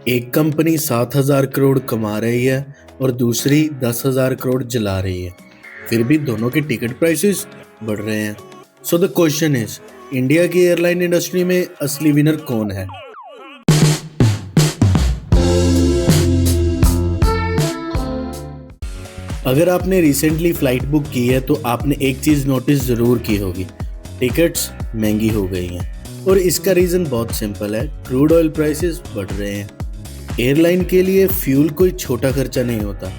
एक कंपनी 7,000 करोड़ कमा रही है और दूसरी 10,000 करोड़ जला रही है। फिर भी दोनों के टिकट प्राइसेस बढ़ रहे हैं। So the question is, India की एयरलाइन इंडस्ट्री में असली विनर कौन है? अगर आपने रिसेंटली फ्लाइट बुक की है तो आपने एक चीज़ नोटिस ज़रूर की होगी, टिकट्स महंगी हो गई हैं। और इसका रीज़न बहुत सिंपल है, क्रूड ऑयल प्राइसेस बढ़ रहे हैं। एयरलाइन के लिए फ्यूल कोई छोटा खर्चा नहीं होता,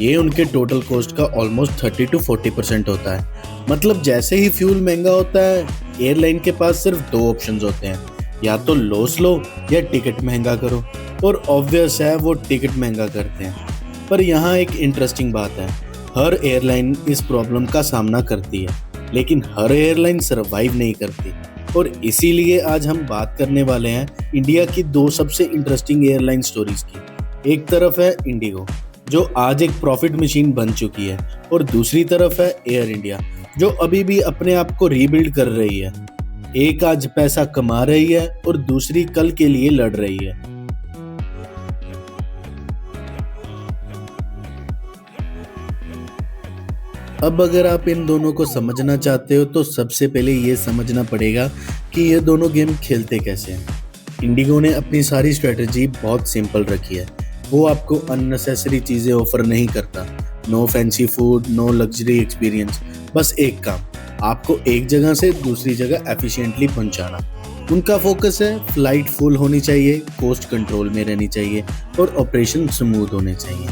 ये उनके टोटल कॉस्ट का ऑलमोस्ट 30 to 40% होता है। मतलब जैसे ही फ्यूल महंगा होता है, एयरलाइन के पास सिर्फ दो ऑप्शंस होते हैं, या तो लॉस लो या टिकट महंगा करो। और ऑब्वियस है वो टिकट महंगा करते हैं। पर यहाँ एक इंटरेस्टिंग बात है, हर एयरलाइन इस प्रॉब्लम का सामना करती है, लेकिन हर एयरलाइन सर्वाइव नहीं करती। और इसीलिए आज हम बात करने वाले हैं इंडिया की दो सबसे इंटरेस्टिंग एयरलाइन स्टोरीज की। एक तरफ है इंडिगो, जो आज एक प्रॉफिट मशीन बन चुकी है, और दूसरी तरफ है एयर इंडिया, जो अभी भी अपने आप को रीबिल्ड कर रही है। एक आज पैसा कमा रही है और दूसरी कल के लिए लड़ रही है। अब अगर आप इन दोनों को समझना चाहते हो तो सबसे पहले ये समझना पड़ेगा कि ये दोनों गेम खेलते कैसे हैं। इंडिगो ने अपनी सारी स्ट्रेटजी बहुत सिंपल रखी है। वो आपको अननेसेसरी चीज़ें ऑफर नहीं करता, no fancy food, no luxury experience, बस एक काम, आपको एक जगह से दूसरी जगह एफिशिएंटली पहुंचाना। उनका फोकस है फ्लाइट फुल होनी चाहिए, कॉस्ट कंट्रोल में रहनी चाहिए और ऑपरेशन स्मूथ होने चाहिए।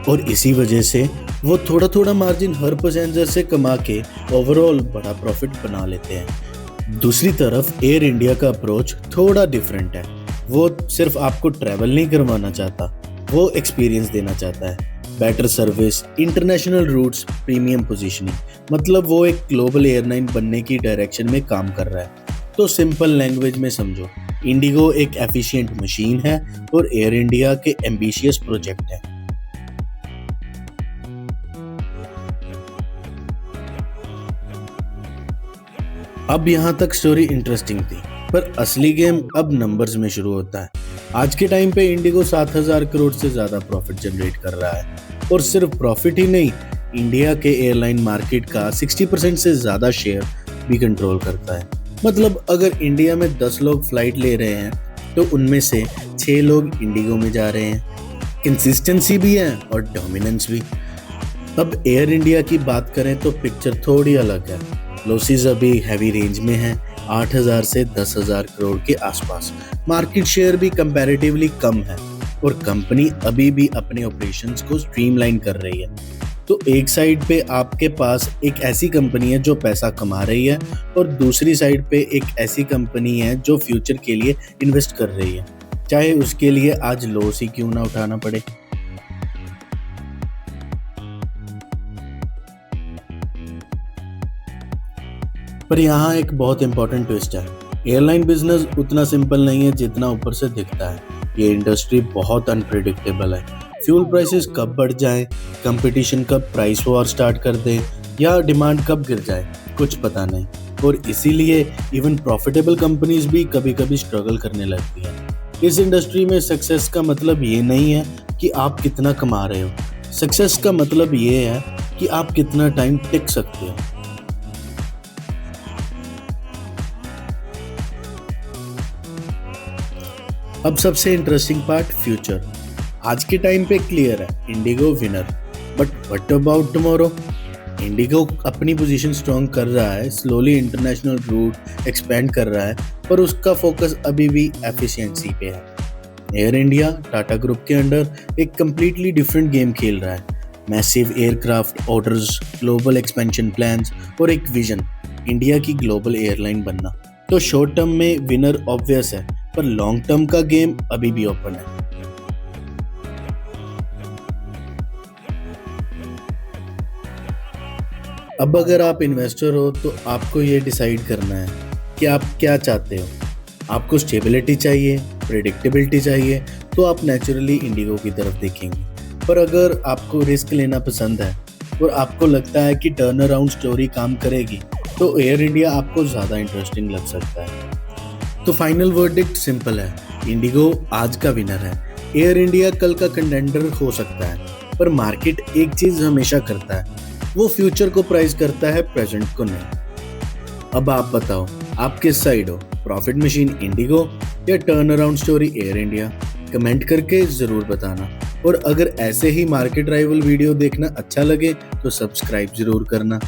और इसी वजह से वो थोड़ा थोड़ा मार्जिन हर पैसेंजर से कमा के ओवरऑल बड़ा प्रॉफिट बना लेते हैं। दूसरी तरफ एयर इंडिया का अप्रोच थोड़ा डिफरेंट है। वो सिर्फ आपको ट्रैवल नहीं करवाना चाहता, वो एक्सपीरियंस देना चाहता है। Better service, international routes, premium positioning, मतलब वो एक ग्लोबल एयरलाइन बनने की डायरेक्शन में काम कर रहा है। तो सिंपल लैंग्वेज में समझो, इंडिगो एक एफिशिएंट मशीन है और एयर इंडिया के एम्बिशियस प्रोजेक्ट है। अब यहाँ तक स्टोरी इंटरेस्टिंग थी, पर असली गेम अब नंबर्स में शुरू होता है। आज के टाइम पे इंडिगो 7,000 करोड़ से ज़्यादा प्रॉफिट जनरेट कर रहा है, और सिर्फ प्रॉफिट ही नहीं, इंडिया के एयरलाइन मार्केट का 60% से ज़्यादा शेयर भी कंट्रोल करता है। मतलब अगर इंडिया में 10 लोग फ्लाइट ले रहे हैं तो उनमें से 6 लोग इंडिगो में जा रहे हैं। कंसिस्टेंसी भी है और डोमिनेंस भी। अब एयर इंडिया की बात करें तो पिक्चर थोड़ी अलग है। लॉसेस अभी हैवी रेंज में हैं, 8,000 से 10,000 करोड़ के आसपास। मार्केट शेयर भी कंपैरेटिवली कम है, और कंपनी अभी भी अपने ऑपरेशंस को स्ट्रीमलाइन कर रही है। तो एक साइड पे आपके पास एक ऐसी कंपनी है जो पैसा कमा रही है, और दूसरी साइड पे एक ऐसी कंपनी है जो फ्यूचर के लिए इन्वेस्ट कर रही है, चाहे उसके लिए आज लॉस ही क्यों ना उठाना पड़े। पर यहाँ एक बहुत इंपॉर्टेंट ट्विस्ट है, एयरलाइन बिजनेस उतना सिंपल नहीं है जितना ऊपर से दिखता है। ये इंडस्ट्री बहुत अनप्रिडिक्टेबल है। फ्यूल प्राइसेस कब बढ़ जाएं, कंपटीशन कब प्राइस वॉर स्टार्ट कर दे, या डिमांड कब गिर जाए, कुछ पता नहीं। और इसीलिए इवन प्रॉफिटेबल कंपनीज भी कभी कभी स्ट्रगल करने लगती हैं। इस इंडस्ट्री में सक्सेस का मतलब ये नहीं है कि आप कितना कमा रहे हो, सक्सेस का मतलब ये है कि आप कितना टाइम टिक सकते हो। अब सबसे इंटरेस्टिंग पार्ट, फ्यूचर। आज के टाइम पे क्लियर है, Indigo winner, but what about tomorrow? Indigo अपनी पोजीशन स्ट्रॉन्ग कर रहा है, स्लोली इंटरनेशनल रूट एक्सपेंड कर रहा है, पर उसका फोकस अभी भी एफिशिएंसी पे है। एयर इंडिया टाटा ग्रुप के अंडर एक कंप्लीटली डिफरेंट गेम खेल रहा है। Massive aircraft orders, global expansion plans और एक विजन, इंडिया की ग्लोबल एयरलाइन बनना। तो शॉर्ट टर्म में विनर ऑब्वियस है, पर लॉन्ग टर्म का गेम अभी भी ओपन है। अब अगर आप इन्वेस्टर हो तो आपको ये डिसाइड करना है कि आप क्या चाहते हो। आपको स्टेबिलिटी चाहिए, प्रेडिक्टेबिलिटी चाहिए, तो आप नेचुरली इंडिगो की तरफ देखेंगे। पर अगर आपको रिस्क लेना पसंद है और आपको लगता है कि टर्न अराउंड स्टोरी काम करेगी, तो एयर इंडिया आपको ज़्यादा इंटरेस्टिंग लग सकता है। तो फाइनल वर्डिक्ट सिंपल है, इंडिगो आज का विनर है, एयर इंडिया कल का कंटेंडर हो सकता है, पर मार्केट एक चीज हमेशा करता है, वो फ्यूचर को प्राइस करता है, प्रेजेंट को नहीं। अब आप बताओ, आप किस साइड हो, प्रॉफिट मशीन इंडिगो या turn around story air India? Comment करके ज़रूर बताना। और अगर ऐसे ही मार्केट राइवल वीडियो देखना अच्छा लगे तो सब्सक्राइब ज़रूर करना।